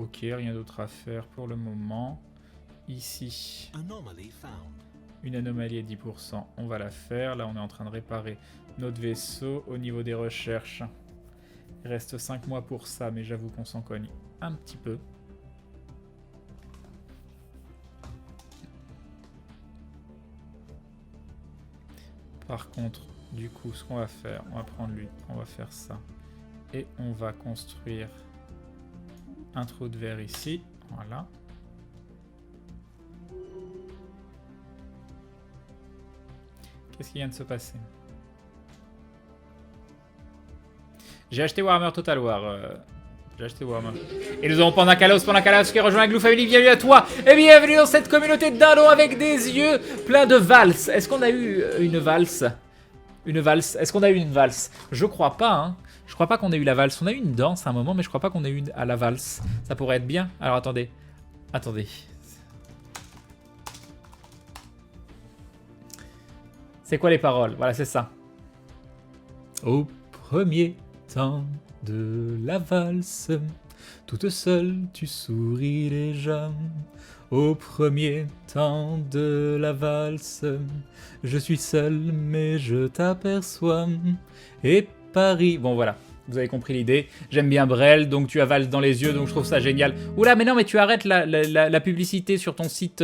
Ok, rien d'autre à faire pour le moment. Ici, une anomalie à 10%, on va la faire. Là, on est en train de réparer notre vaisseau. Au niveau des recherches, il reste 5 mois pour ça, mais j'avoue qu'on s'en cogne un petit peu. Par contre, du coup, ce qu'on va faire, on va prendre lui, on va faire ça. Et on va construire un trou de verre ici. Voilà. Qu'est-ce qui vient de se passer? J'ai acheté Warhammer Total War. J'ai acheté Warhammer. Et nous avons Panda Kalos qui rejoint la Glue Family. Bienvenue à toi et bienvenue dans cette communauté de dindons avec des yeux pleins de valses. Est-ce qu'on a eu une valse? Une valse? Est-ce qu'on a eu une valse? Je crois pas, hein. Je crois pas qu'on ait eu la valse. On a eu une danse à un moment, mais je crois pas qu'on ait eu à la valse. Ça pourrait être bien. Alors attendez. Attendez. C'est quoi les paroles? Voilà, c'est ça. Au premier temps de la valse, toute seule tu souris déjà. Au premier temps de la valse, je suis seul mais je t'aperçois. Et Paris... Bon voilà, vous avez compris l'idée. J'aime bien Brel, donc tu as valse dans les yeux, donc je trouve ça génial. Oula, mais non, mais tu arrêtes la publicité sur ton site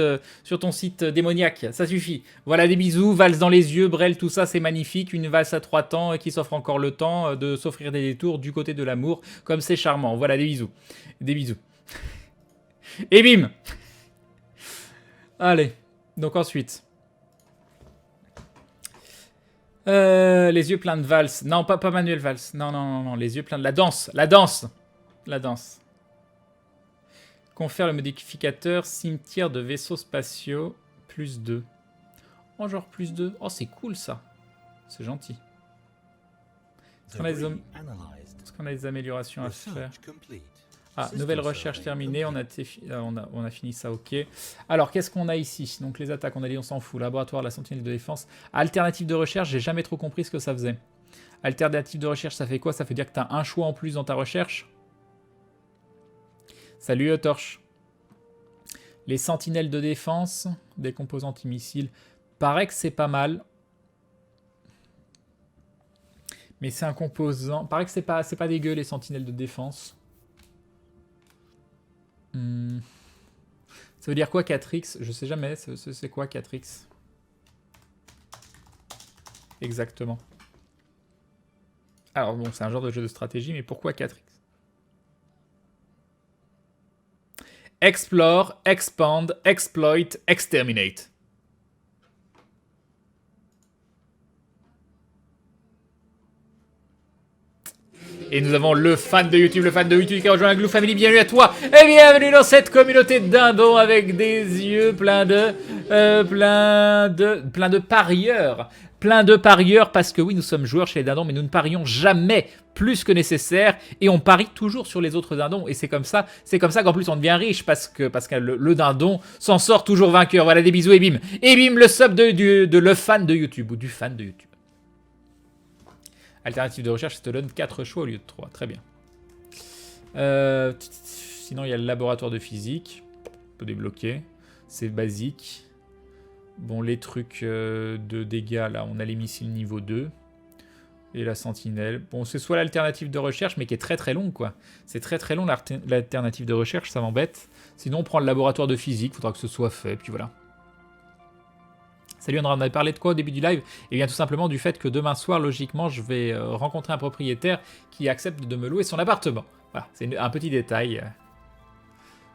démoniaque, ça suffit. Voilà, des bisous, valse dans les yeux, Brel, tout ça, c'est magnifique. Une valse à 3 temps qui s'offre encore le temps de s'offrir des détours du côté de l'amour, comme c'est charmant. Voilà, des bisous. Des bisous. Et bim! Allez, donc ensuite. Les yeux pleins de valse. Non, pas Manuel Valls. Non, non, non, non, les yeux pleins de la danse. La danse. La danse. Confère le modificateur cimetière de vaisseaux spatiaux. Plus 2. Oh, genre plus 2. Oh, c'est cool ça. C'est gentil. Est-ce qu'on a des améliorations à faire? Ah, nouvelle recherche terminée, on a fini ça, ok. Alors, qu'est-ce qu'on a ici? Donc, les attaques, on a dit, on s'en fout. Laboratoire, la sentinelle de défense. Alternative de recherche, j'ai jamais trop compris ce que ça faisait. Alternative de recherche, ça fait quoi? Ça veut dire que tu as un choix en plus dans ta recherche? Salut, Torche. Les sentinelles de défense, des composants anti-missiles. Paraît que c'est pas mal. Mais c'est un composant... Paraît que c'est pas dégueu, les sentinelles de défense. Ça veut dire quoi 4x? Je sais jamais, c'est quoi 4x? Exactement. Alors bon, c'est un genre de jeu de stratégie, mais pourquoi 4x? Explore, expand, exploit, exterminate. Et nous avons le fan de YouTube qui rejoint la Glue Family. Bienvenue à toi et bienvenue dans cette communauté de dindons avec des yeux plein de parieurs. Plein de parieurs parce que oui, nous sommes joueurs chez les dindons, mais nous ne parions jamais plus que nécessaire et on parie toujours sur les autres dindons. Et c'est comme ça qu'en plus on devient riche parce que le dindon s'en sort toujours vainqueur. Voilà, des bisous et bim. Et bim, le sub de le fan de YouTube ou du fan de YouTube. Alternative de recherche, ça te donne 4 choix au lieu de 3. Très bien. Sinon, il y a le laboratoire de physique. On peut débloquer. C'est basique. Bon, les trucs de dégâts, là, on a les missiles niveau 2. Et la sentinelle. Bon, c'est soit l'alternative de recherche, mais qui est très très long, quoi. C'est très très long, l'alternative de recherche, ça m'embête. Sinon, on prend le laboratoire de physique. Il faudra que ce soit fait, puis voilà. Salut Andra, on avait parlé de quoi au début du live? Eh bien tout simplement du fait que demain soir, logiquement, je vais rencontrer un propriétaire qui accepte de me louer son appartement. Voilà, c'est un petit détail.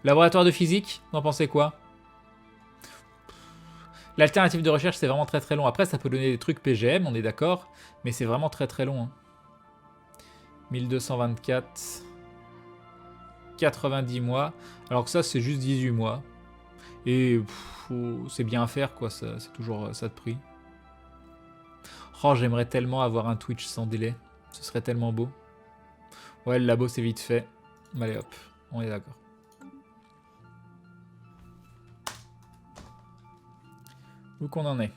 Laboratoire de physique, vous en pensez quoi? L'alternative de recherche, c'est vraiment très très long. Après, ça peut donner des trucs PGM, on est d'accord, mais c'est vraiment très très long. Hein. 1224, 90 mois, alors que ça, c'est juste 18 mois. Et c'est bien à faire, quoi, c'est toujours ça de prix. Oh, j'aimerais tellement avoir un Twitch sans délai. Ce serait tellement beau. Ouais, le labo, c'est vite fait. Allez, hop, on est d'accord. Où qu'on en est?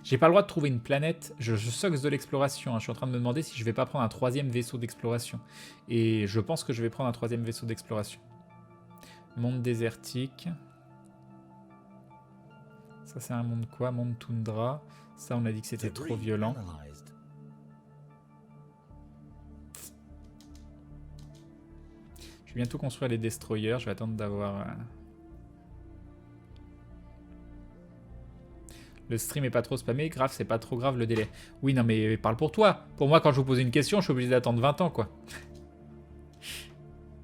J'ai pas le droit de trouver une planète. Je sox de l'exploration. Hein. Je suis en train de me demander si je vais pas prendre un 3e vaisseau d'exploration. Et je pense que je vais prendre un 3e vaisseau d'exploration. Monde désertique. Ça, c'est un monde quoi? Monde toundra. Ça, on a dit que c'était trop violent. Je vais bientôt construire les destroyers. Je vais attendre d'avoir... Le stream est pas trop spammé. Grave, c'est pas trop grave le délai. Oui, non, mais parle pour toi. Pour moi, quand je vous pose une question, je suis obligé d'attendre 20 ans, quoi.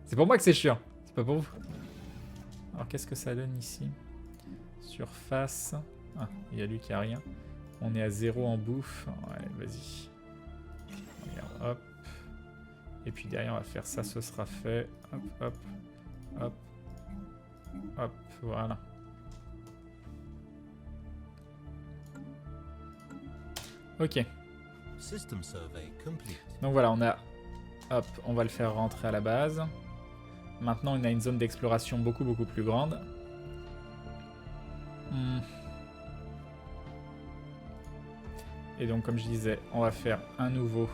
C'est pour moi que c'est chiant. C'est pas pour vous. Alors, qu'est-ce que ça donne ici? Surface. Ah, il y a lui qui a rien. On est à 0 en bouffe. Ouais, vas-y. Regarde, hop. Et puis derrière, on va faire ça, ce sera fait. Hop, hop, hop, hop, voilà. Ok. Donc voilà, on a... Hop, on va le faire rentrer à la base. Maintenant, on a une zone d'exploration beaucoup plus grande. Et donc, comme je disais, on va faire un nouveau...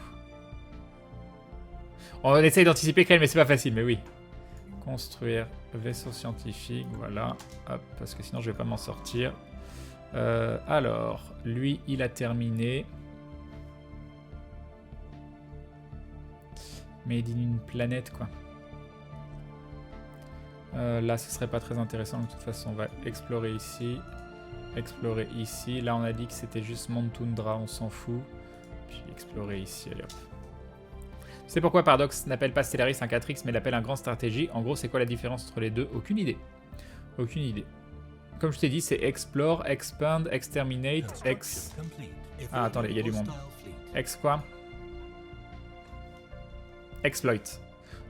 On essaye d'anticiper quand même, mais c'est pas facile, mais oui. Construire vaisseau scientifique, voilà. Hop, parce que sinon je vais pas m'en sortir. Alors, lui, il a terminé. Made in une planète, quoi. Là, ce serait pas très intéressant. De toute façon, on va explorer ici. Explorer ici. Là, on a dit que c'était juste Monde Toundra, on s'en fout. Puis explorer ici, allez hop. C'est pourquoi Paradox n'appelle pas Stellaris un 4X mais l'appelle un grand stratégie. En gros, c'est quoi la différence entre les deux? Aucune idée. Aucune idée. Comme je t'ai dit, c'est Explore, Expand, Exterminate, Ex... Ah, attendez, il y a du monde. Ex quoi? Exploit.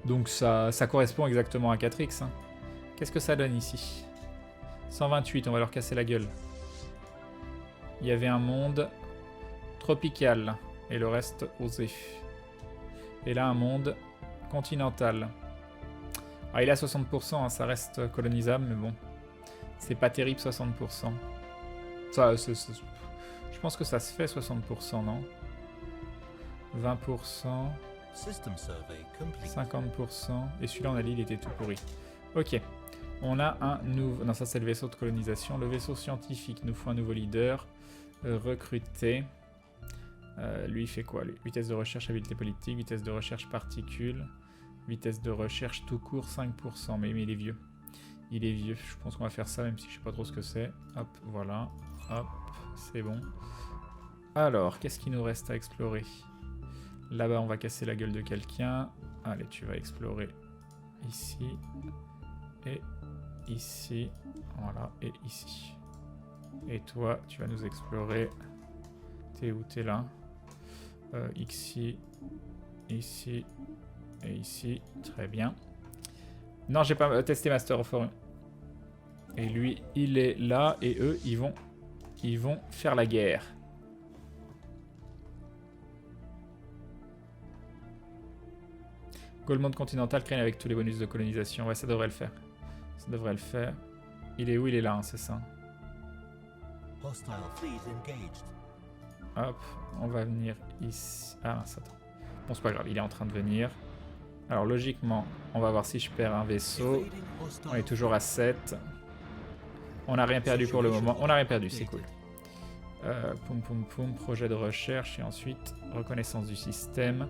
Donc ça correspond exactement à 4X. Hein. Qu'est-ce que ça donne ici? 128, on va leur casser la gueule. Il y avait un monde tropical et le reste osé. Et là, un monde continental. Ah, il est à 60%, hein, ça reste colonisable, mais bon. C'est pas terrible, 60%. Ça, je pense que ça se fait, 60%, non? 20%. 50%. Et celui-là, on a dit, il était tout pourri. Ok. On a un nouveau... Non, ça, c'est le vaisseau de colonisation. Le vaisseau scientifique nous faut un nouveau leader. Recruter. Lui, il fait quoi lui? Vitesse de recherche, habileté politique, vitesse de recherche particules, vitesse de recherche tout court 5%. Mais il est vieux. Il est vieux. Je pense qu'on va faire ça, même si je sais pas trop ce que c'est. Hop, voilà. Hop, c'est bon. Alors, qu'est-ce qu'il nous reste à explorer? Là-bas, on va casser la gueule de quelqu'un. Allez, tu vas explorer ici. Et ici. Voilà, et ici. Et toi, tu vas nous explorer. T'es où? T'es là. Ici, ici et ici. Très bien. Non, j'ai pas testé Master of Forum. Et lui, il est là. Et eux, ils vont faire la guerre. Gold continental créé avec tous les bonus de colonisation. Ouais, ça devrait le faire. Ça devrait le faire. Il est où? Il est là, hein, c'est ça. Hop, on va venir ici. Ah, ça attend. Bon, c'est pas grave, il est en train de venir. Alors, logiquement, on va voir si je perds un vaisseau. On est toujours à 7. On n'a rien perdu pour le moment. On n'a rien perdu, c'est cool. Poum poum poum, projet de recherche et ensuite reconnaissance du système.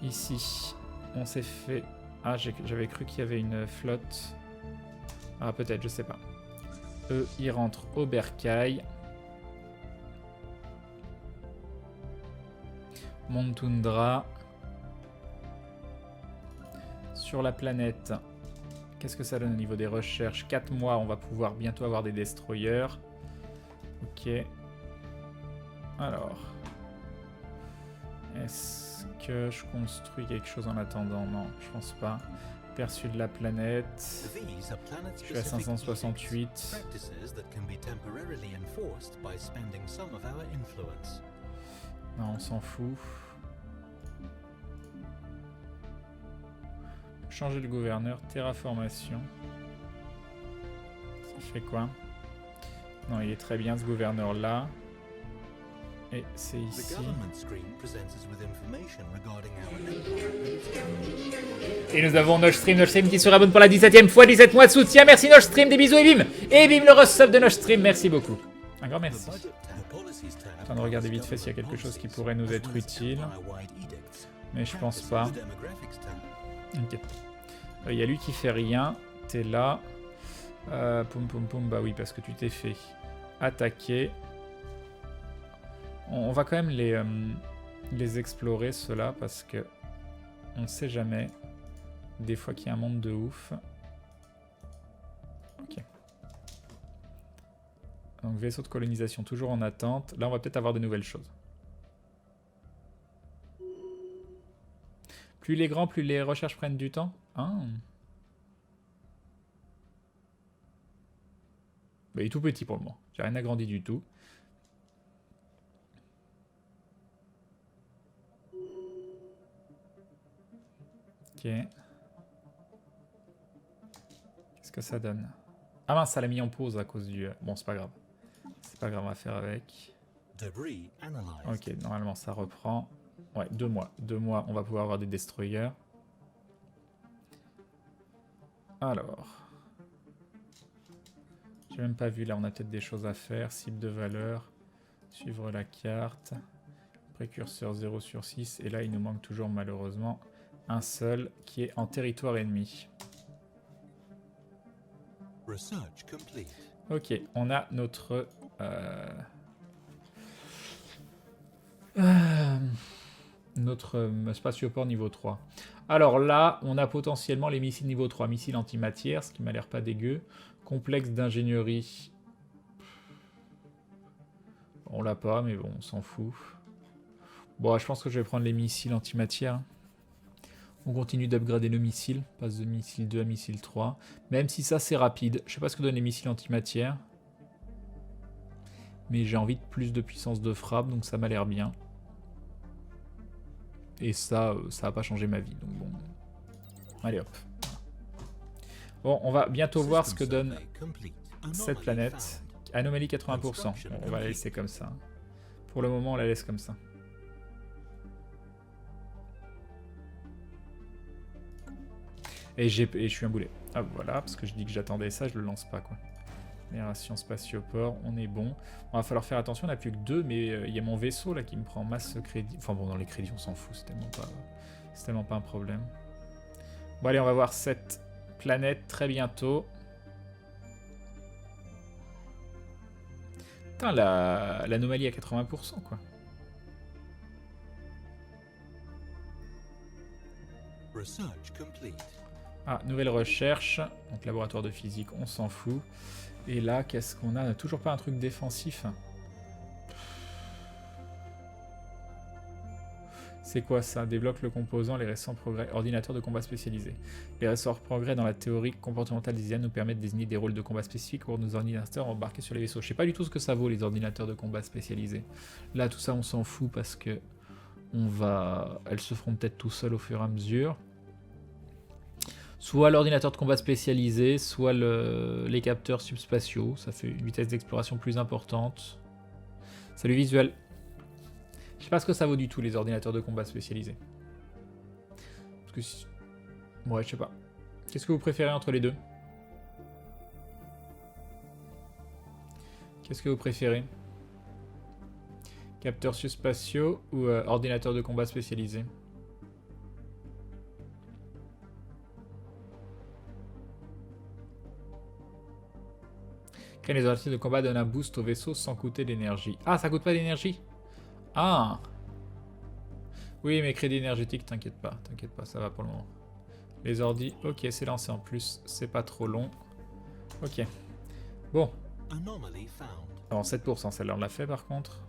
Ici, on s'est fait... Ah, j'avais cru qu'il y avait une flotte. Ah, peut-être, je sais pas. Eux, ils rentrent au bercail. Monde Toundra. Sur la planète. Qu'est-ce que ça donne au niveau des recherches? 4 mois, on va pouvoir bientôt avoir des destroyers. Ok. Alors. Est-ce que je construis quelque chose en attendant? Non, je pense pas. Perçu de la planète. Je suis à 568. Non, on s'en fout. Changer de gouverneur, terraformation. Ça fait quoi? Non, il est très bien ce gouverneur là. Et c'est ici. Et nous avons Nochstream qui se rabonne pour la 17ème fois, 17 mois de soutien. Merci Nochstream, des bisous et bim. Et bim le resub de Nochstream, merci beaucoup. Un grand merci. Je suis en train de regarder vite fait s'il y a quelque chose qui pourrait nous être utile. Mais je pense pas. Ok. Il y a lui qui fait rien. T'es là. Poum poum poum, bah oui, parce que tu t'es fait attaquer. On va quand même les explorer, ceux-là, parce que on sait jamais. Des fois qu'il y a un monde de ouf. Ok. Donc vaisseau de colonisation toujours en attente. Là, on va peut-être avoir de nouvelles choses. Plus les grands, plus les recherches prennent du temps. Ah. Bah, il est tout petit pour le moment. J'ai rien agrandi du tout. Ok. Qu'est-ce que ça donne? Ah mince, ça l'a mis en pause à cause du... Bon, c'est pas grave. C'est pas grave, on va faire avec. Ok, normalement ça reprend. Ouais, 2 mois. 2 mois, on va pouvoir avoir des destroyers. Alors. J'ai même pas vu, là on a peut-être des choses à faire. Cible de valeur. Suivre la carte. Précurseur 0/6. Et là il nous manque toujours malheureusement un seul qui est en territoire ennemi. Ok, on a notre... notre spatioport niveau 3. Alors là, on a potentiellement les missiles niveau 3. Missiles antimatière, ce qui m'a l'air pas dégueu. Complexe d'ingénierie. On l'a pas, mais bon, on s'en fout. Bon, je pense que je vais prendre les missiles antimatière. On continue d'upgrader nos missiles. Passe de missile 2 à missile 3. Même si ça, c'est rapide. Je sais pas ce que donnent les missiles antimatière. Mais j'ai envie de plus de puissance de frappe, donc ça m'a l'air bien. Et ça, ça va pas changer ma vie. Donc bon. Allez hop. Bon, on va bientôt voir ce que donne cette planète. Anomalie 80%. Bon, on va la laisser comme ça. Pour le moment, on la laisse comme ça. Et je suis un boulet. Ah voilà, parce que je dis que j'attendais ça, je le lance pas quoi. Génération spatioport, on est bon. On va falloir faire attention, on n'a plus que 2, mais il y a mon vaisseau là qui me prend masse crédit. Enfin bon, dans les crédits, on s'en fout, c'est tellement pas un problème. Bon allez, on va voir cette planète très bientôt. Putain, l'anomalie à 80% quoi. Ah, nouvelle recherche. Donc laboratoire de physique, on s'en fout. Et là, qu'est-ce qu'on a? Toujours pas un truc défensif. C'est quoi ça? Débloque le composant, les récents progrès. Ordinateur de combat spécialisé. Les récents progrès dans la théorie comportementale des IA nous permettent de désigner des rôles de combat spécifiques pour nos ordinateurs embarqués sur les vaisseaux. Je sais pas du tout ce que ça vaut, les ordinateurs de combat spécialisés. Là, tout ça, on s'en fout parce que elles se feront peut-être tout seules au fur et à mesure. Soit l'ordinateur de combat spécialisé, soit les capteurs subspatiaux. Ça fait une vitesse d'exploration plus importante. Salut visuel. Je sais pas ce que ça vaut du tout, les ordinateurs de combat spécialisés. Parce que si... Ouais, je sais pas. Qu'est-ce que vous préférez entre les deux? Qu'est-ce que vous préférez? Capteurs subspatiaux ou ordinateur de combat spécialisé? Créer les ordinateurs de combat donnent un boost au vaisseau sans coûter d'énergie. Ah, ça coûte pas d'énergie? Ah! Oui, mais crédit énergétique, t'inquiète pas, ça va pour le moment. Les ordis, ok, c'est lancé en plus, c'est pas trop long. Ok. Bon. Alors, 7%, celle-là, on l'a fait par contre.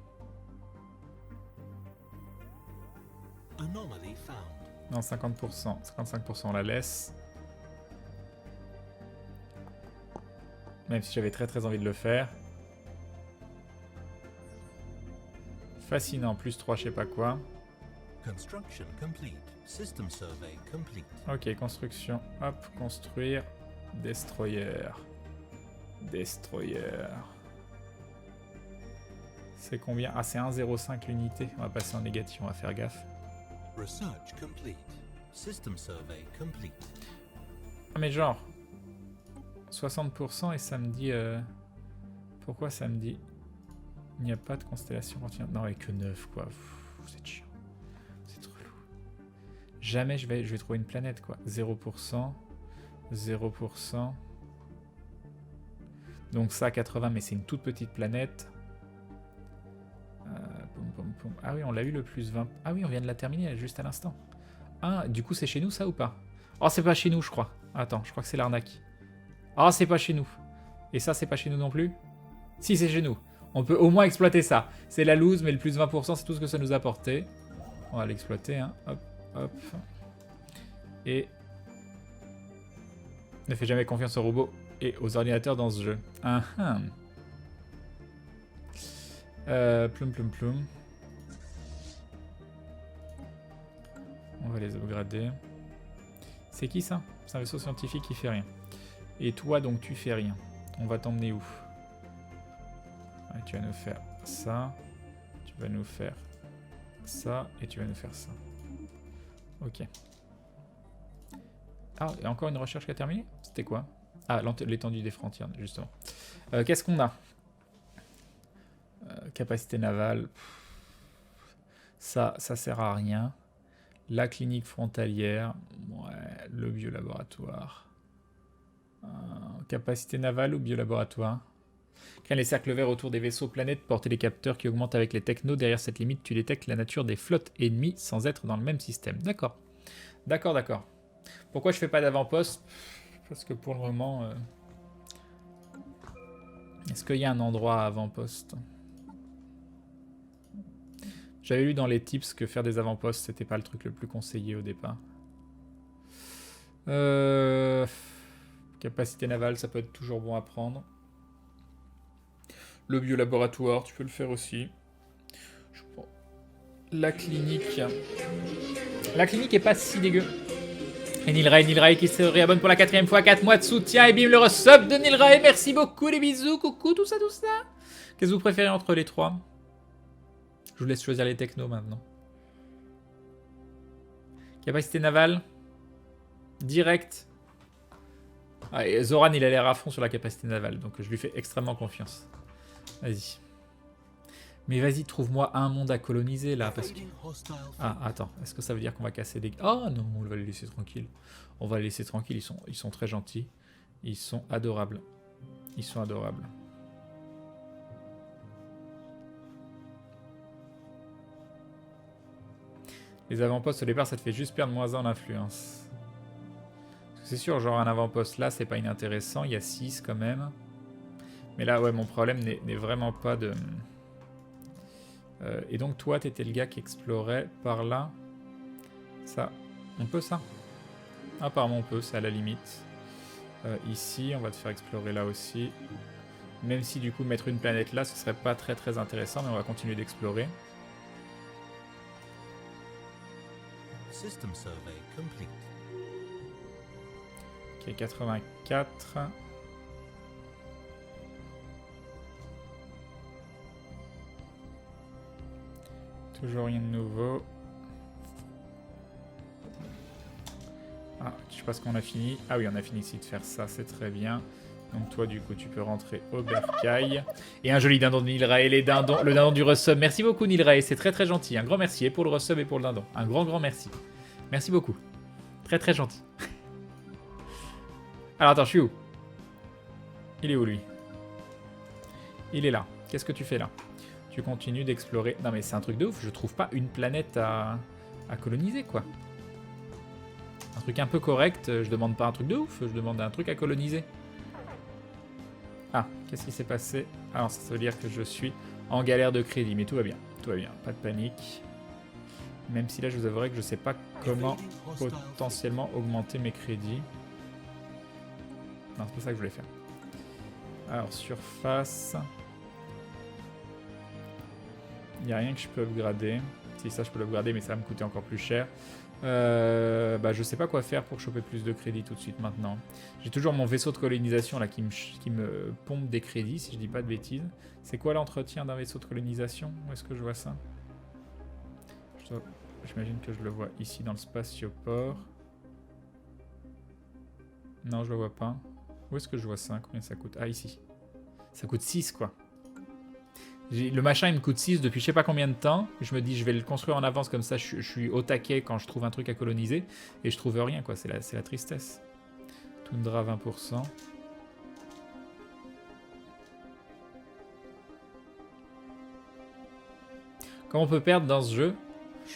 Non, 50%, 55%, on la laisse. Même si j'avais très envie de le faire. Fascinant, plus 3, je sais pas quoi. Ok, construction. Hop, construire. Destroyer. Destroyer. C'est combien? Ah, c'est 1,05 l'unité. On va passer en négatif, on va faire gaffe. Research complete. System survey complete. Ah, mais genre 60% et ça me dit... Pourquoi ça me dit... Il n'y a pas de constellation continentale. Non, et que 9, quoi. C'est chiant. C'est trop lourd. Jamais je vais trouver une planète, quoi. 0%. 0%. Donc ça, 80, mais c'est une toute petite planète. Ah oui, on l'a eu le plus 20. Ah oui, on vient de la terminer juste à l'instant. Ah, du coup, c'est chez nous, ça, ou pas? Oh, c'est pas chez nous, je crois. Attends, je crois que c'est l'arnaque. Oh, c'est pas chez nous. Et ça, c'est pas chez nous non plus? Si, c'est chez nous. On peut au moins exploiter ça. C'est la loose, mais le plus 20%, c'est tout ce que ça nous a apporté. On va l'exploiter, hein. Hop, hop. Et... ne fais jamais confiance aux robots et aux ordinateurs dans ce jeu. Plum, plum, plum. On va les upgrader. C'est qui ça? C'est un vaisseau scientifique qui fait rien. Et toi, donc, tu fais rien. On va t'emmener où? Ouais, tu vas nous faire ça. Tu vas nous faire ça. Et tu vas nous faire ça. Ok. Ah, et encore une recherche qui a terminé? C'était quoi? Ah, l'étendue des frontières, justement. Qu'est-ce qu'on a? Capacité navale. Ça sert à rien. La clinique frontalière. Ouais, le biolaboratoire. Capacité navale ou biolaboratoire? Crée les cercles verts autour des vaisseaux planètes, porter les capteurs qui augmentent avec les technos. Derrière cette limite, tu détectes la nature des flottes ennemies sans être dans le même système. D'accord. D'accord, d'accord. Pourquoi je fais pas d'avant-poste? Parce que pour le moment... Est-ce qu'il y a un endroit à avant-poste? J'avais lu dans les tips que faire des avant-postes, c'était pas le truc le plus conseillé au départ. Capacité navale, ça peut être toujours bon à prendre. Le biolaboratoire, tu peux le faire aussi. La clinique. La clinique est pas si dégueu. Et Nilray qui se réabonne pour la 4ème fois, 4 mois de soutien. Et bim, le resub de Nilray. Merci beaucoup, les bisous, coucou, tout ça, tout ça. Qu'est-ce que vous préférez entre les trois? Je vous laisse choisir les technos maintenant. Capacité navale. Direct. Ah, et Zoran, il a l'air à fond sur la capacité navale, donc je lui fais extrêmement confiance. Vas-y. Mais vas-y, trouve-moi un monde à coloniser là, parce que... Ah, attends, est-ce que ça veut dire qu'on va casser des... Oh non, on va les laisser tranquilles. On va les laisser tranquilles, ils sont très gentils. Ils sont adorables. Ils sont adorables. Les avant-postes au départ, ça te fait juste perdre -1 d'influence. C'est sûr, genre un avant-poste là, c'est pas inintéressant. Il y a 6 quand même. Mais là, ouais, mon problème n'est vraiment pas de... et donc toi, t'étais le gars qui explorait par là. Ça, on peut ça? Apparemment on peut, c'est à la limite. Ici, on va te faire explorer là aussi. Même si du coup mettre une planète là, ce serait pas très très intéressant, mais on va continuer d'explorer. System survey complete. Ok, 84. Toujours rien de nouveau. Ah, je sais pas ce qu'on a fini. Ah oui, on a fini ici de faire ça, c'est très bien. Donc toi, du coup, tu peux rentrer au bercail. Et un joli dindon de Nilray, le dindon du resub. Merci beaucoup, Nilray, c'est très très gentil. Un grand merci, et pour le resub et pour le dindon. Un grand merci. Merci beaucoup. Très très gentil. Alors attends, je suis où? Il est où, lui? Il est là. Qu'est-ce que tu fais là? Tu continues d'explorer. Non mais c'est un truc de ouf, je trouve pas une planète à coloniser, quoi. Un truc un peu correct, je demande pas un truc de ouf, je demande un truc à coloniser. Ah, qu'est-ce qui s'est passé? Alors ça veut dire que je suis en galère de crédit, mais tout va bien, pas de panique. Même si là je vous avouerai que je sais pas comment potentiellement augmenter mes crédits. Non, c'est pas ça que je voulais faire. Alors surface... Il n'y a rien que je peux upgrader. Si ça, je peux l'upgrader, mais ça va me coûter encore plus cher. Bah, je sais pas quoi faire pour choper plus de crédits tout de suite maintenant. J'ai toujours mon vaisseau de colonisation là qui me pompe des crédits, si je dis pas de bêtises. C'est quoi l'entretien d'un vaisseau de colonisation? Où est-ce que je vois ça? J'imagine que je le vois ici dans le spatioport. Non, je le vois pas. Où est-ce que je vois ça? Combien ça coûte? Ah, ici. Ça coûte 6, quoi. Le machin, il me coûte 6 depuis je sais pas combien de temps. Je me dis, je vais le construire en avance, comme ça, je suis au taquet quand je trouve un truc à coloniser. Et je trouve rien, quoi. C'est la tristesse. Toundra, 20%. Comment on peut perdre dans ce jeu?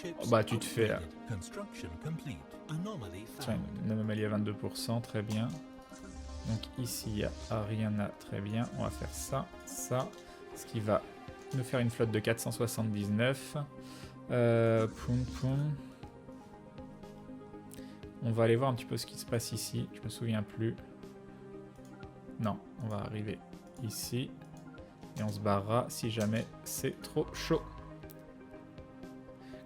Oh, bah, tu te fais là. Tiens, une anomalie à 22%, très bien. Donc ici, il y a Ariana, très bien. On va faire ça, ça. Ce qui va nous faire une flotte de 479. Poum, poum. On va aller voir un petit peu ce qui se passe ici. Je me souviens plus. Non, on va arriver ici. Et on se barrera si jamais c'est trop chaud.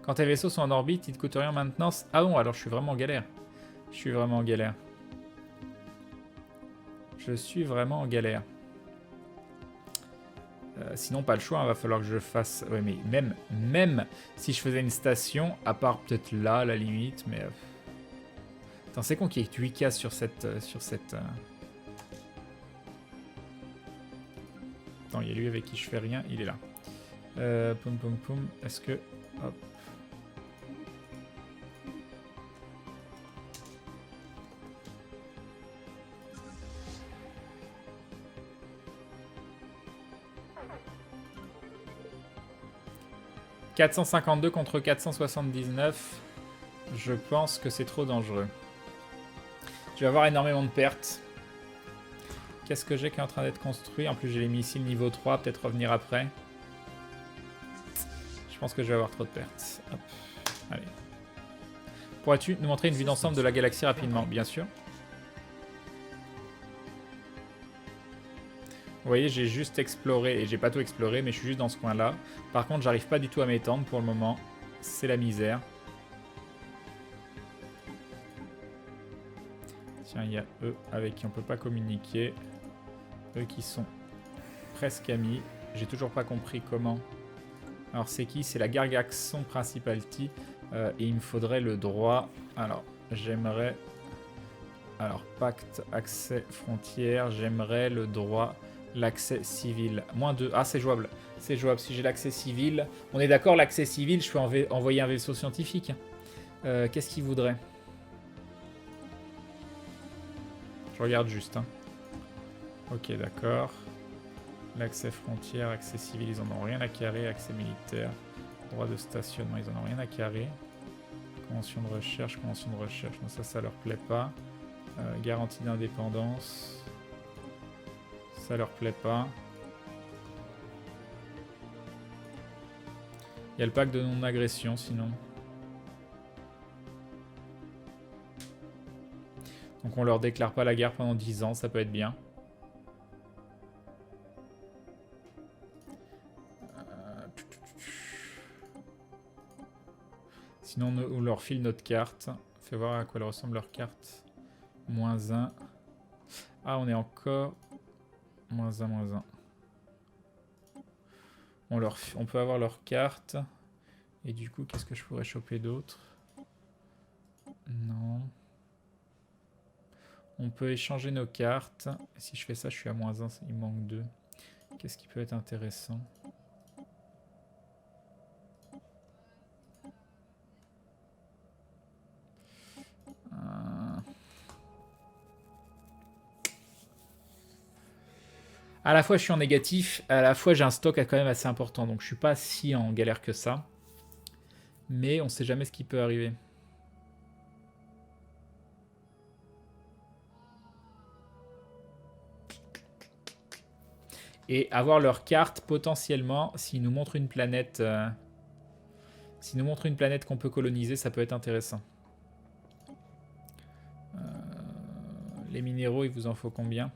Quand tes vaisseaux sont en orbite, ils te coûtent rien en maintenance. Ah bon, alors je suis vraiment en galère. Je suis vraiment en galère. Je suis vraiment en galère. Sinon, pas le choix, il va falloir que je fasse... Ouais, mais même si je faisais une station, à part peut-être là, à la limite, mais... Attends, c'est con qu'il y ait 8 cases sur cette... Attends, il y a lui avec qui je fais rien, il est là. Poum poum poum, est-ce que... Hop. « 452 contre 479. Je pense que c'est trop dangereux. Je vais avoir énormément de pertes. Qu'est-ce que j'ai qui est en train d'être construit? En plus, j'ai les missiles niveau 3. Peut-être revenir après. Je pense que je vais avoir trop de pertes. Hop. Allez. Pourrais-tu nous montrer une vue d'ensemble de la galaxie rapidement? Bien sûr. Vous voyez, j'ai juste exploré, et j'ai pas tout exploré, mais je suis juste dans ce coin-là. Par contre, j'arrive pas du tout à m'étendre pour le moment. C'est la misère. Tiens, il y a eux avec qui on peut pas communiquer. Eux qui sont presque amis. J'ai toujours pas compris comment. Alors, c'est qui? C'est la Gargaxon Principality. Et il me faudrait le droit. Alors, j'aimerais... Alors, pacte, accès, frontière. J'aimerais le droit... L'accès civil. -2. Ah, c'est jouable. C'est jouable. Si j'ai l'accès civil... On est d'accord, l'accès civil, je peux envoyer un vaisseau scientifique. Qu'est-ce qu'il voudrait? Je regarde juste. Hein. Ok, d'accord. L'accès frontière, accès civil, ils en ont rien à carrer. Accès militaire, droit de stationnement, ils en ont rien à carrer. Convention de recherche, convention de recherche. Non, ça leur plaît pas. Garantie d'indépendance... Ça leur plaît pas. Il y a le pacte de non-agression sinon. Donc on leur déclare pas la guerre pendant 10 ans, ça peut être bien. Sinon on leur file notre carte. Fais voir à quoi elle ressemble leur carte. -1. Ah, on est encore... -1. On peut avoir leur carte. Et du coup, qu'est-ce que je pourrais choper d'autre? Non. On peut échanger nos cartes. Et si je fais ça, je suis à -1. Il me manque 2. Qu'est-ce qui peut être intéressant? À la fois je suis en négatif, à la fois j'ai un stock quand même assez important, donc je suis pas si en galère que ça. Mais on sait jamais ce qui peut arriver. Et avoir leur carte potentiellement, s'ils nous montrent une planète, qu'on peut coloniser, ça peut être intéressant. Les minéraux, il vous en faut combien?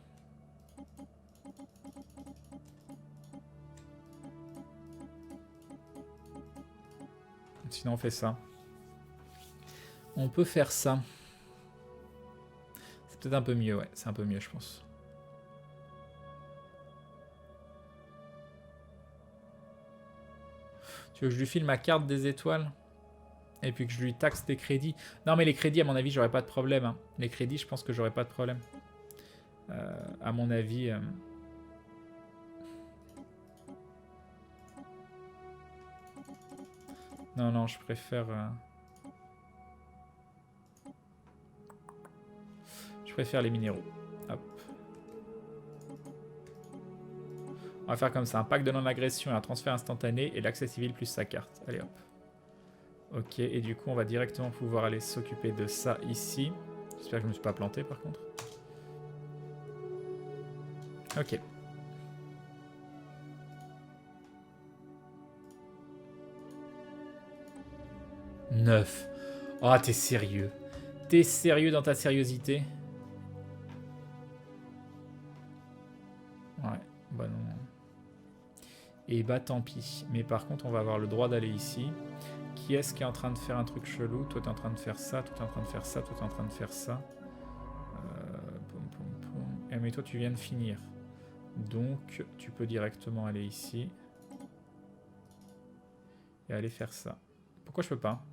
Sinon, on fait ça. On peut faire ça. C'est peut-être un peu mieux, ouais. C'est un peu mieux, je pense. Tu veux que je lui file ma carte des étoiles? Et puis que je lui taxe des crédits? Non, mais les crédits, à mon avis, j'aurais pas de problème. Hein. Les crédits, je pense que j'aurais pas de problème. À mon avis... Non, non, je préfère... Je préfère les minéraux. Hop. On va faire comme ça. Un pack de non-agression et un transfert instantané et l'accès civil plus sa carte. Allez, hop. Ok, et du coup, on va directement pouvoir aller s'occuper de ça ici. J'espère que je ne me suis pas planté, par contre. Ok. « 9. Oh, t'es sérieux? T'es sérieux dans ta sériosité? Ouais, bah non. Et bah tant pis. Mais par contre, on va avoir le droit d'aller ici. Qui est-ce qui est en train de faire un truc chelou? Toi, t'es en train de faire ça, toi, t'es en train de faire ça, toi, t'es en train de faire ça. Et mais toi, tu viens de finir. Donc, tu peux directement aller ici. Et aller faire ça. Pourquoi je peux pas?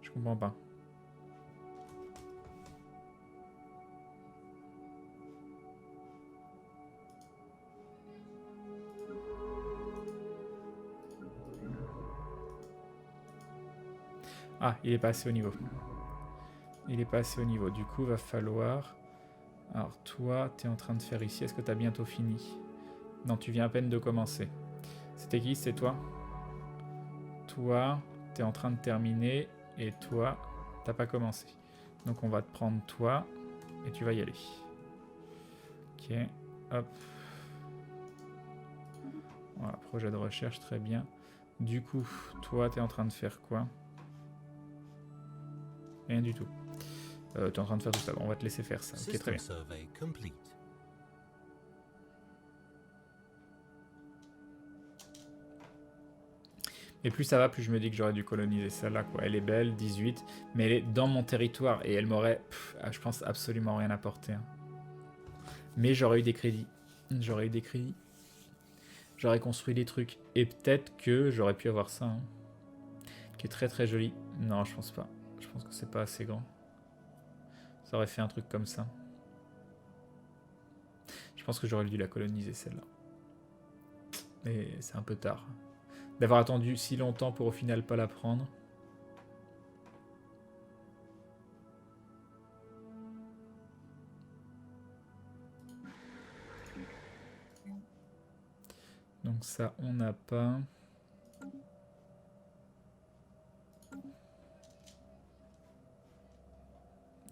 Je comprends pas. Ah, il est passé au niveau. Il est passé au niveau. Du coup, va falloir... Alors, toi, tu es en train de faire ici. Est-ce que tu as bientôt fini? Non, tu viens à peine de commencer. C'était qui? C'est toi? Toi, tu es en train de terminer. Et toi, t'as pas commencé. Donc, on va te prendre toi. Et tu vas y aller. Ok. Hop. Voilà, projet de recherche, très bien. Du coup, toi, tu es en train de faire quoi? Rien du tout. Tu es en train de faire tout ça. Bon, on va te laisser faire ça. Ok, très bien. Et plus ça va, plus je me dis que j'aurais dû coloniser celle-là, quoi. Elle est belle, 18, mais elle est dans mon territoire et elle m'aurait, je pense, absolument rien apporté. Hein. Mais j'aurais eu des crédits. J'aurais eu des crédits. J'aurais construit des trucs. Et peut-être que j'aurais pu avoir ça. Hein, qui est très très joli. Non, je pense pas. Je pense que c'est pas assez grand. Ça aurait fait un truc comme ça. Je pense que j'aurais dû la coloniser, celle-là. Mais c'est un peu tard. D'avoir attendu si longtemps pour au final pas la prendre. Donc ça, on n'a pas.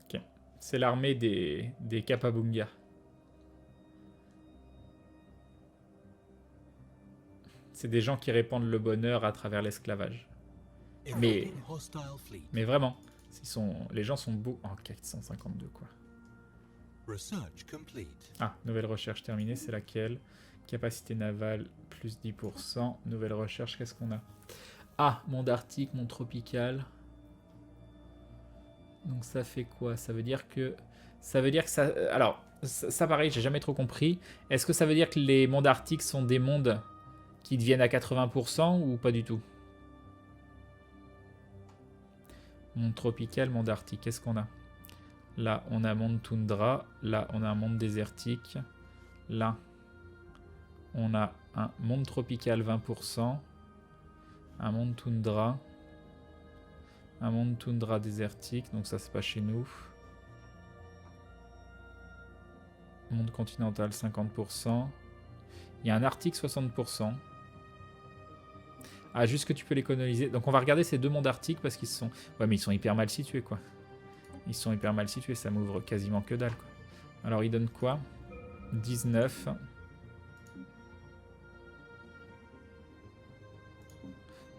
Ok. C'est l'armée des Kapabunga. C'est des gens qui répandent le bonheur à travers l'esclavage. Mais vraiment, les gens sont beaux. Oh, 452 quoi. Ah, nouvelle recherche terminée, c'est laquelle? Capacité navale, plus 10%. Nouvelle recherche, qu'est-ce qu'on a? Ah, monde arctique, monde tropical. Donc ça fait quoi? Ça veut dire que... Ça veut dire que ça... Alors, ça pareil, j'ai jamais trop compris. Est-ce que ça veut dire que les mondes arctiques sont des mondes qui deviennent à 80% ou pas du tout? Monde tropical, monde arctique, qu'est-ce qu'on a? Là, on a monde toundra. Là, on a un monde désertique. Là, on a un monde tropical 20%. Un monde toundra. Un monde toundra désertique. Donc ça, c'est pas chez nous. Monde continental 50%. Il y a un arctique 60%. Ah, juste que tu peux les coloniser. Donc on va regarder ces deux mondes arctiques parce qu'ils sont... Ouais, mais ils sont hyper mal situés, quoi. Ils sont hyper mal situés, ça m'ouvre quasiment que dalle, quoi. Alors, ils donnent quoi? 19.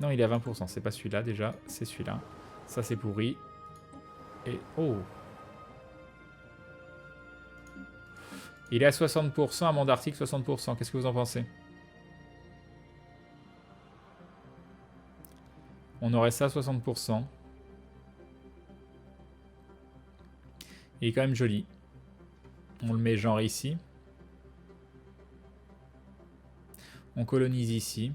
Non, il est à 20%. C'est pas celui-là, déjà. C'est celui-là. Ça, c'est pourri. Et... Oh! Il est à 60%, à monde arctique 60%. Qu'est-ce que vous en pensez? On aurait ça à 60%. Il est quand même joli. On le met genre ici. On colonise ici.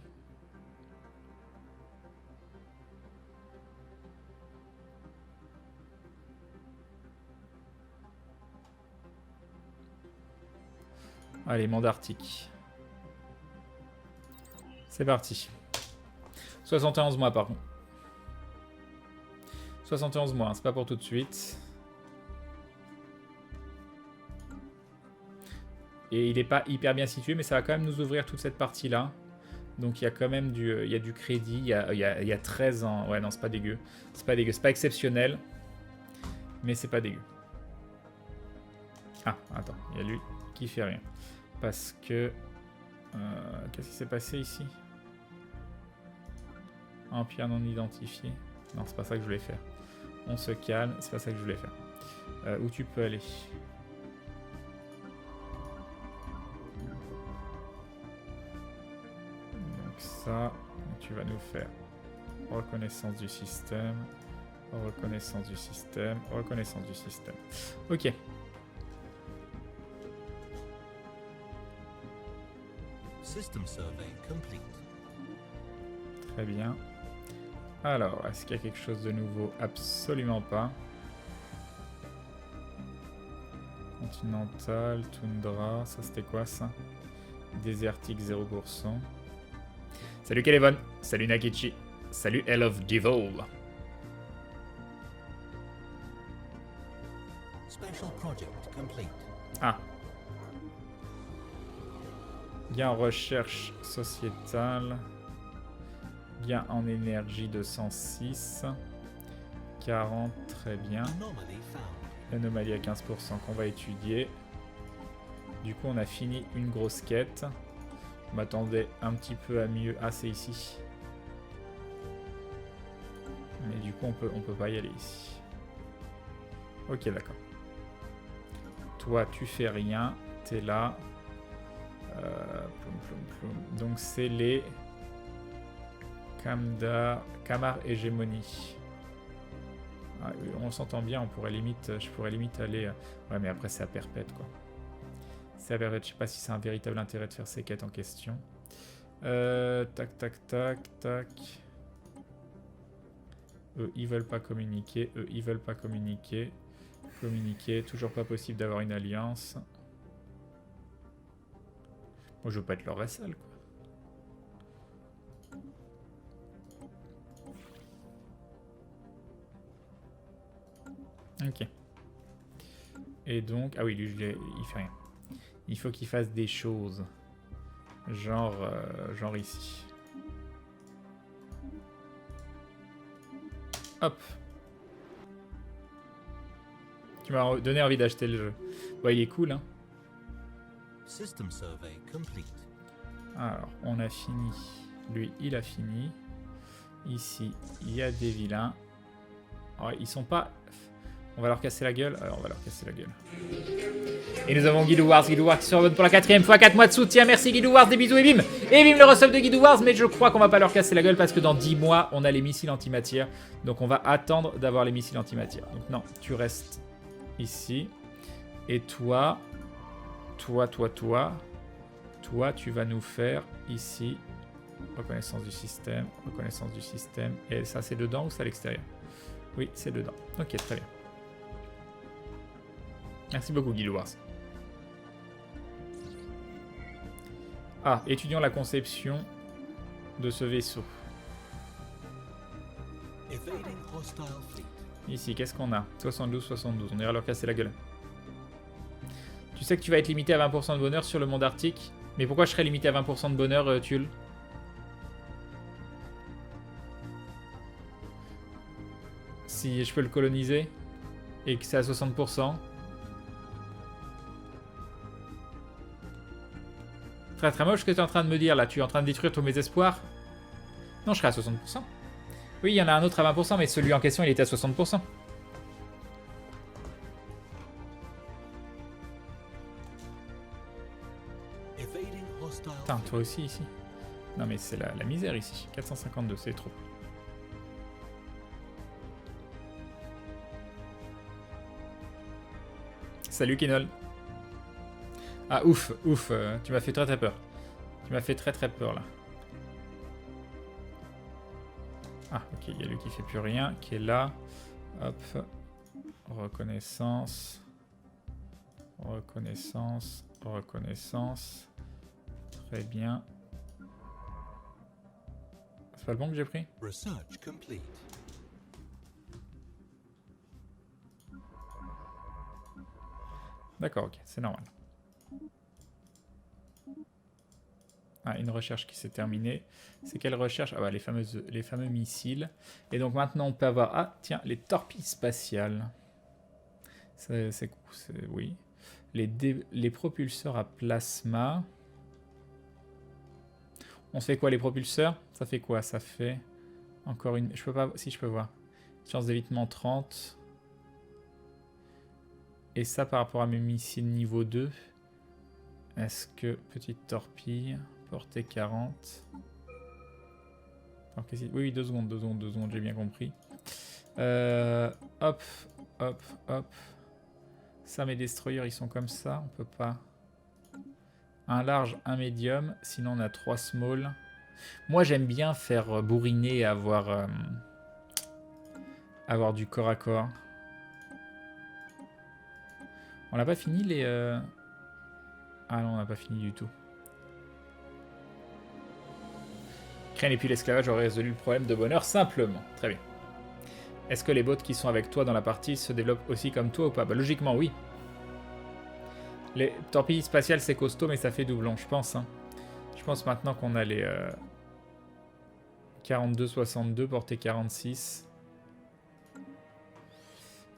Allez, monde arctique. C'est parti. 71 mois par contre. 71 mois, hein, c'est pas pour tout de suite. Et il n'est pas hyper bien situé, mais ça va quand même nous ouvrir toute cette partie-là. Donc il y a quand même il y a du crédit. Il y a 13 ans. Ouais, non, c'est pas dégueu. C'est pas dégueu. C'est pas exceptionnel. Mais c'est pas dégueu. Ah, attends. Il y a lui qui fait rien. Parce que... qu'est-ce qui s'est passé ici? Empire non identifié. Non, c'est pas ça que je voulais faire. On se calme. C'est pas ça que je voulais faire. Où tu peux aller? Ça, tu vas nous faire reconnaissance du système, reconnaissance du système, reconnaissance du système. Ok. System survey complete. Très bien. Alors, est-ce qu'il y a quelque chose de nouveau? Absolument pas. Continental, toundra, ça c'était quoi ça? Désertique 0%. Salut Kelevon, salut Nakichi, salut Hell of Devil. Special project complete. Ah. Gain en recherche sociétale. Gain en énergie de 106. 40, très bien. Anomaly found. Anomalie à 15% qu'on va étudier. Du coup, on a fini une grosse quête. Je m'attendais un petit peu à mieux. Ah, c'est ici. Mais du coup, on peut pas y aller ici. Ok, d'accord. Toi, tu fais rien. T'es là. Ploum, ploum, ploum. Donc, c'est les Kamar Hégémonie. Ah, on s'entend bien. Je pourrais limite aller... Ouais, mais après, c'est à perpète, quoi. C'est à perpète. Je sais pas si c'est un véritable intérêt de faire ces quêtes en question. Tac, tac, tac, tac. Eux, ils veulent pas communiquer. Eux, ils veulent pas communiquer. Communiquer. Toujours pas possible d'avoir une alliance. Moi, je veux pas être leur vassal, quoi. Ok. Et donc... Ah oui, lui, il fait rien. Il faut qu'il fasse des choses. Genre ici. Hop. Tu m'as donné envie d'acheter le jeu. Ouais, il est cool, hein. System survey complete. Alors, on a fini. Lui, il a fini. Ici, il y a des vilains. Alors, ils sont pas... On va leur casser la gueule. Alors, on va leur casser la gueule. Et nous avons Guidou Wars qui se rebonne pour la 4ème fois, 4 mois de soutien. Merci Guidou Wars, des bisous et bim. Et bim le resub de Guidou Wars. Mais je crois qu'on va pas leur casser la gueule parce que dans 10 mois, on a les missiles antimatière. Donc on va attendre d'avoir les missiles antimatière. Donc non, tu restes ici. Et toi, tu vas nous faire ici. Reconnaissance du système, reconnaissance du système. Et ça, c'est dedans ou c'est à l'extérieur? Oui, c'est dedans. Ok, très bien. Merci beaucoup, Guidou Wars. Ah, étudions la conception de ce vaisseau. Evading hostile fleet. Ici, qu'est-ce qu'on a? 72, 72. On ira leur casser la gueule. Tu sais que tu vas être limité à 20% de bonheur sur le monde arctique. Mais pourquoi je serais limité à 20% de bonheur, Tulle? Si je peux le coloniser et que c'est à 60%. Très très moche ce que tu es en train de me dire là. Tu es en train de détruire tous mes espoirs. Non, je serai à 60%. Oui, il y en a un autre à 20%, mais celui en question, il était à 60%. Evading hostile Putain, fleet. toi aussi ici. Non mais c'est la misère ici. 452, c'est trop. Salut Kinol. Ah ouf, ouf, tu m'as fait très très peur. Tu m'as fait très très peur là. Ah ok, il y a lui qui fait plus rien, qui est là. Hop. Reconnaissance. Reconnaissance. Reconnaissance. Très bien. C'est pas le bon que j'ai pris? Research complete. D'accord, ok, c'est normal. Ah, une recherche qui s'est terminée. C'est quelle recherche? Ah bah les fameux missiles. Et donc maintenant on peut avoir... Ah tiens, les torpilles spatiales. C'est oui. Les propulseurs à plasma. On fait quoi les propulseurs? Ça fait quoi? Ça fait encore une... Je peux pas... Si je peux voir. Chance d'évitement 30. Et ça par rapport à mes missiles niveau 2. Est-ce que... Petite torpille... Portée 40. Alors, oui, 2 secondes, j'ai bien compris. Hop, hop, hop. Ça, mes destroyers, ils sont comme ça. On peut pas... Un large, un médium. Sinon, on a 3 small. Moi, j'aime bien faire bourriner et avoir du corps à corps. On n'a pas fini les... Ah non, on n'a pas fini du tout. Crane et puis l'esclavage auraient résolu le problème de bonheur simplement. Très bien. Est-ce que les bots qui sont avec toi dans la partie se développent aussi comme toi ou pas? Bah logiquement oui. Les torpilles spatiales c'est costaud mais ça fait doublon je pense. Hein. Je pense maintenant qu'on a les 42-62 portée 46.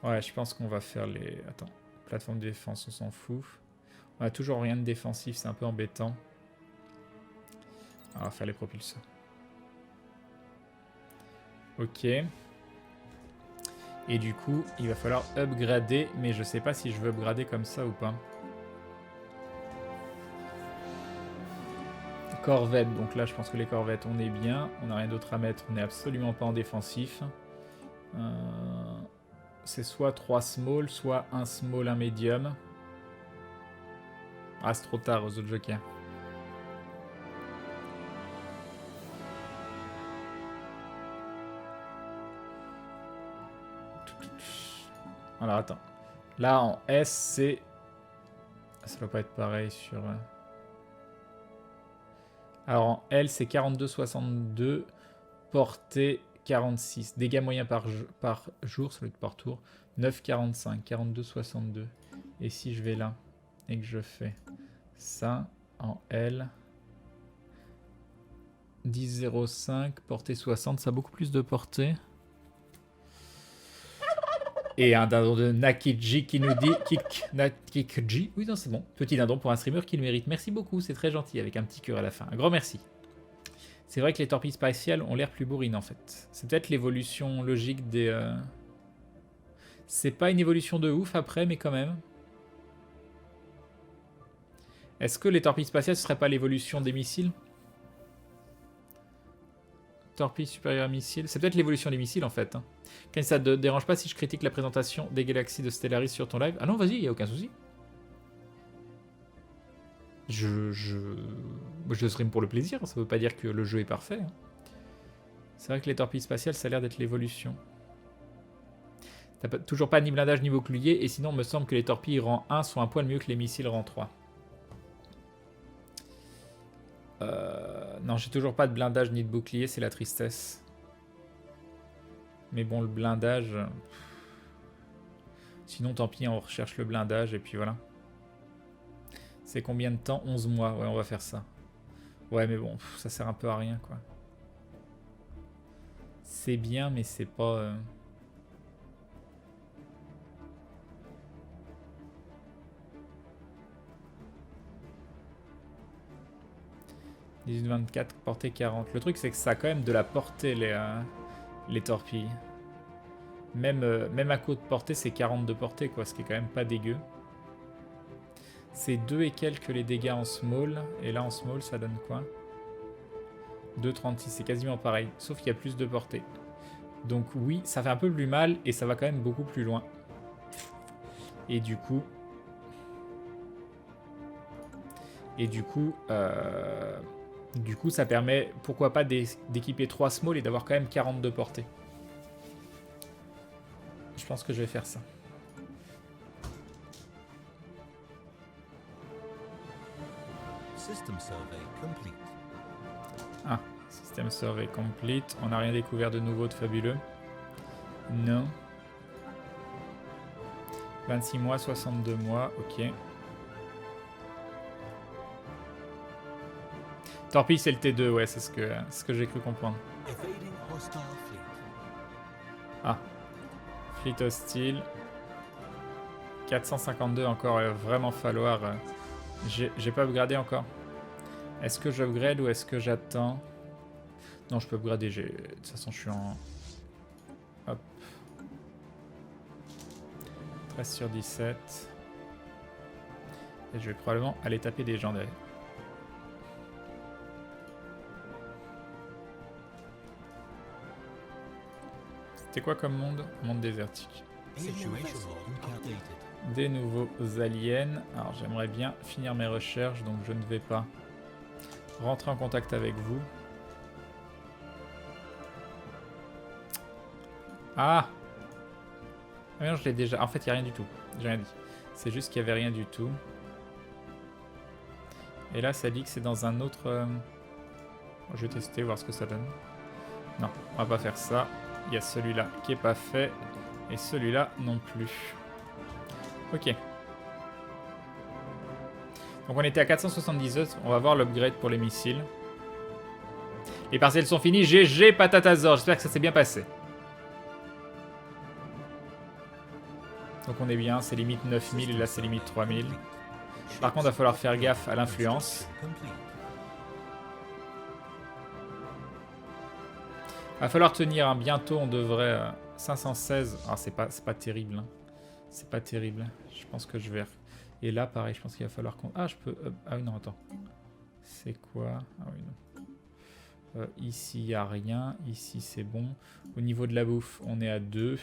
Ouais je pense qu'on va faire les... Attends. Plateforme de défense on s'en fout. On a toujours rien de défensif c'est un peu embêtant. On va faire les propulseurs. Ok. Et du coup, il va falloir upgrader, mais je sais pas si je veux upgrader comme ça ou pas. Corvette, donc là je pense que les corvettes on est bien, on n'a rien d'autre à mettre, on n'est absolument pas en défensif. C'est soit 3 small, soit 1 small, 1 medium. Ah c'est trop tard aux autres jokers. Alors attends. Là en S c'est... Ça doit pas être pareil sur... Alors en L c'est 42-62, portée 46. Dégâts moyens par jour, ça doit être par tour. 9,45, 42-62. Et si je vais là et que je fais ça en L... 10,05, portée 60, ça a beaucoup plus de portée. Et un dindon de Nakiji qui nous dit... Nakiji. Oui, non, c'est bon. Petit dindon pour un streamer qui le mérite. Merci beaucoup, c'est très gentil, avec un petit cœur à la fin. Un grand merci. C'est vrai que les torpilles spatiales ont l'air plus bourrines, en fait. C'est peut-être l'évolution logique des... C'est pas une évolution de ouf, après, mais quand même. Est-ce que les torpilles spatiales, ce serait pas l'évolution des missiles? Torpille supérieure à missile. C'est peut-être l'évolution des missiles en fait. Hein. Quand ça te dérange pas si je critique la présentation des galaxies de Stellaris sur ton live? Ah non, vas-y, il n'y a aucun souci. Je stream pour le plaisir, ça veut pas dire que le jeu est parfait. Hein. C'est vrai que les torpilles spatiales, ça a l'air d'être l'évolution. T'as toujours pas ni blindage ni bouclier, et sinon, il me semble que les torpilles rang 1 sont un poil mieux que les missiles rang 3. Non, j'ai toujours pas de blindage ni de bouclier, c'est la tristesse. Mais bon, le blindage... Sinon, tant pis, on recherche le blindage et puis voilà. C'est combien de temps? 11 mois, ouais, on va faire ça. Ouais, mais bon, ça sert un peu à rien, quoi. C'est bien, mais c'est pas... 18-24, portée 40. Le truc, c'est que ça a quand même de la portée, les torpilles. Même à courte portée, c'est 40 de portée, quoi, ce qui est quand même pas dégueu. C'est 2 et quelques les dégâts en small. Et là, en small, ça donne quoi? 2,36, c'est quasiment pareil. Sauf qu'il y a plus de portée. Donc oui, ça fait un peu plus mal et ça va quand même beaucoup plus loin. Et du coup, Et du coup, ça permet, pourquoi pas, d'équiper 3 small et d'avoir quand même 42 portées. Je pense que je vais faire ça. System survey complete. Ah, système survey complete. On n'a rien découvert de nouveau de fabuleux. Non. 26 mois, 62 mois, ok. Torpille, c'est le T2, ouais, c'est ce que j'ai cru comprendre. Evading hostile fleet. Ah. Fleet hostile. 452 encore, il va vraiment falloir... J'ai pas upgradé encore. Est-ce que j'upgrade ou est-ce que j'attends? Non, je peux upgrader, de toute façon je suis en... Hop. 13 sur 17. Et je vais probablement aller taper des gens derrière. C'était quoi comme monde? Monde désertique. Situation log updated. Des nouveaux aliens. Alors j'aimerais bien finir mes recherches, donc je ne vais pas rentrer en contact avec vous. Ah! Ah non, je l'ai déjà. En fait, il n'y a rien du tout. J'ai rien dit. C'est juste qu'il n'y avait rien du tout. Et là, ça dit que c'est dans un autre... Je vais tester, voir ce que ça donne. Non, on va pas faire ça. Il y a celui-là qui est pas fait. Et celui-là non plus. Ok. Donc on était à 478. On va voir l'upgrade pour les missiles. Les partiels sont finis. GG Patatazor. J'espère que ça s'est bien passé. Donc on est bien. C'est limite 9000 et là c'est limite 3000. Par contre, il va falloir faire gaffe à l'influence. Il va falloir tenir. Hein. Bientôt, on devrait... 516. Ah, c'est pas terrible. Hein. C'est pas terrible. Je pense que je vais... Et là, pareil, je pense qu'il va falloir qu'on... Ah, je peux... Ah oui, non, attends. C'est quoi? Ah oui, non. Ici, il n'y a rien. Ici, c'est bon. Au niveau de la bouffe, on est à 2.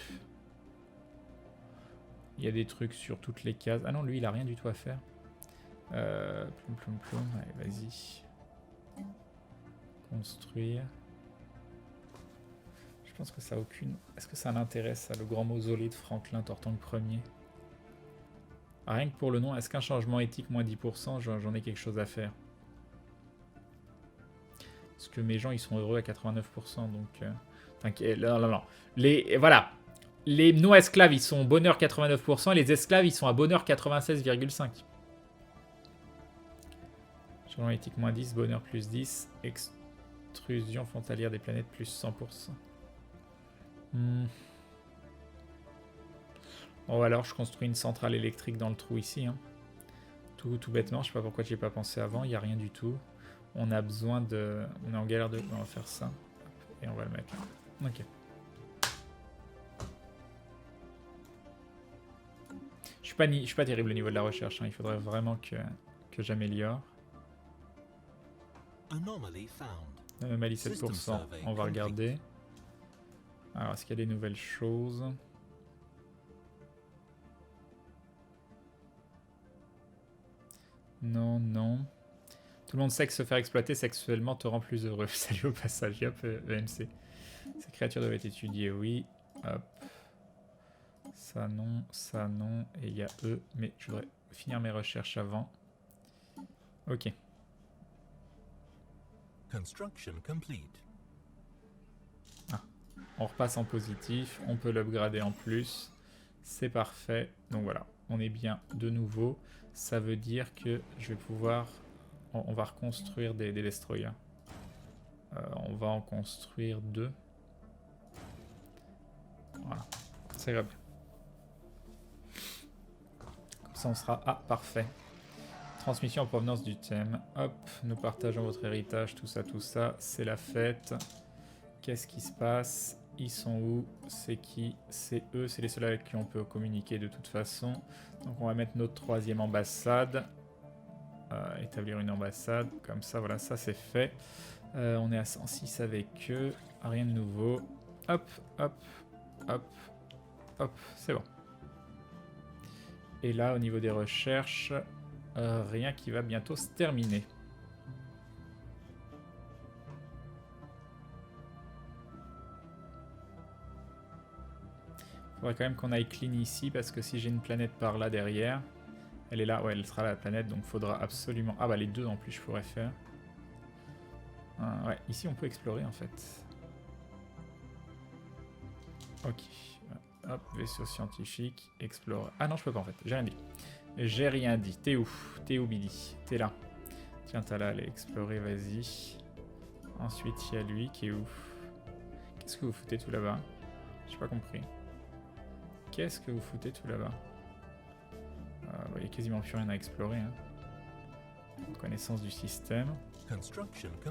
Il y a des trucs sur toutes les cases. Ah non, lui, il a rien du tout à faire. Plum. Allez, vas-y. Construire. Je pense que ça a aucune... Est-ce que ça l'intéresse, ça, le grand mausolée de Franklin Tortank Ier? Ah, rien que pour le nom, est-ce qu'un changement éthique moins 10%, j'en ai quelque chose à faire? Parce que mes gens, ils sont heureux à 89%, donc... T'inquiète, non. Voilà. Les non-esclaves, ils sont bonheur 89%, et les esclaves, ils sont à bonheur 96,5%. Changement éthique moins 10, bonheur plus 10, extrusion frontalière des planètes plus 100%. Bon, alors je construis une centrale électrique dans le trou ici. Hein. Tout bêtement, je sais pas pourquoi j'y ai pas pensé avant, il n'y a rien du tout. On a besoin de... On est en galère de... On va faire ça. Et on va le mettre là. Ok. Je suis pas terrible au niveau de la recherche, hein. Il faudrait vraiment que j'améliore. Anomalie 7%, on va regarder. Alors, est-ce qu'il y a des nouvelles choses? Non. Tout le monde sait que se faire exploiter sexuellement te rend plus heureux. Salut au passage, yop, EMC. Ces créatures doivent être étudiées, oui. Hop. Ça non. Et il y a eux. Mais je voudrais finir mes recherches avant. Ok. Construction complete. On repasse en positif, on peut l'upgrader en plus, c'est parfait. Donc voilà, on est bien de nouveau. Ça veut dire que je vais pouvoir... On va reconstruire des destroyers. On va en construire 2. Voilà, c'est grave. Comme ça on sera... Ah, parfait. Transmission en provenance du thème. Hop, nous partageons votre héritage, tout ça, c'est la fête. Qu'est-ce qui se passe? Ils sont où? C'est qui? C'est eux, c'est les seuls avec qui on peut communiquer de toute façon. Donc on va mettre notre 3e ambassade. Établir une ambassade, comme ça, voilà, ça c'est fait. On est à 106 avec eux, rien de nouveau. Hop, c'est bon. Et là, au niveau des recherches, rien qui va bientôt se terminer. Faudrait quand même qu'on aille clean ici parce que si j'ai une planète par là derrière, elle est là, ouais, elle sera la planète, donc faudra absolument... Ah bah les deux en plus je pourrais faire. Ouais, ici on peut explorer en fait. Ok, hop, vaisseau scientifique, explore. Ah non, je peux pas en fait, j'ai rien dit. J'ai rien dit. T'es où? T'es où, Billy? T'es là. Tiens, t'as là, allez explorer, vas-y. Ensuite, il y a lui qui est où? Qu'est-ce que vous foutez tout là-bas? J'ai pas compris. Qu'est-ce que vous foutez tout là-bas? Il y a quasiment plus rien à explorer. Hein. Connaissance du système. Construction complete.